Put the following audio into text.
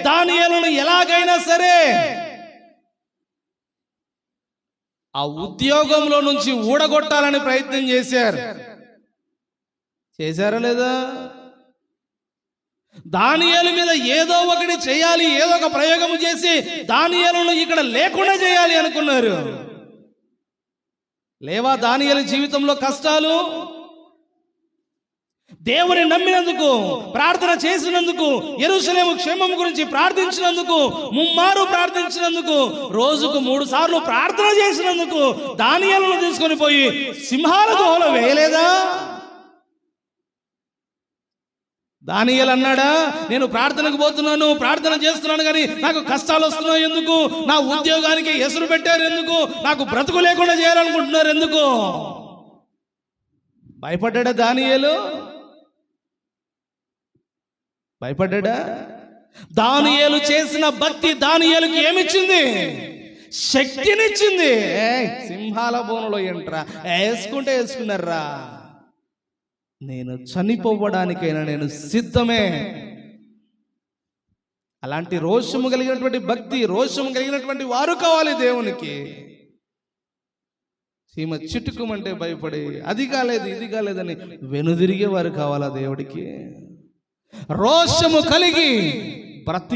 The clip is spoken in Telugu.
దానియేలును ఎలాగైనా సరే ఆ ఉద్యోగంలో నుంచి ఊడగొట్టాలని ప్రయత్నం చేశారా లేదా? దానియేలు మీద ఏదో ఒకటి చేయాలి, ఏదో ఒక ప్రయోగం చేసి దానియేలును ఇక్కడ లేకుండా చేయాలి అనుకున్నారు. లేవా దానియేలు జీవితంలో కష్టాలు? దేవుని నమ్మినందుకు, ప్రార్థన చేసినందుకు, యెరూషలేము క్షేమం గురించి ప్రార్థించినందుకు, ముమ్మారు ప్రార్థించినందుకు, రోజుకు 3 సార్లు ప్రార్థన చేసినందుకు దానియేలును తీసుకొని పోయి సింహాల గుహలో వేయలేదా? దానియేలు అన్నాడా, నేను ప్రార్థనకు పోతున్నాను, ప్రార్థన చేస్తున్నాను, కానీ నాకు కష్టాలు వస్తున్నాయి ఎందుకు? నా ఉద్యోగానికి ఎసురు పెట్టారు ఎందుకు? నాకు బ్రతుకు లేకుండా చేయాలనుకుంటున్నారు ఎందుకు? భయపడ్డా దానియేలు? భయపడ్డా? దానియేలు చేసిన భక్తి దానియేలుకి ఏమిచ్చింది? శక్తినిచ్చింది. సింహాల బోనులో ఏంట్రా వేసుకున్నారా, నేను చనిపోవడానికైనా నేను సిద్ధమే. అలాంటి రోషము కలిగినటువంటి భక్తి, రోషము కలిగినటువంటి వారు కావాలి దేవునికి. సీమ చిటుకుమంటే భయపడి అది కాలేదు ఇది కాలేదని వెనుదిరిగే వారు కావాలా దేవుడికి? రోషము కలిగి బ్రతి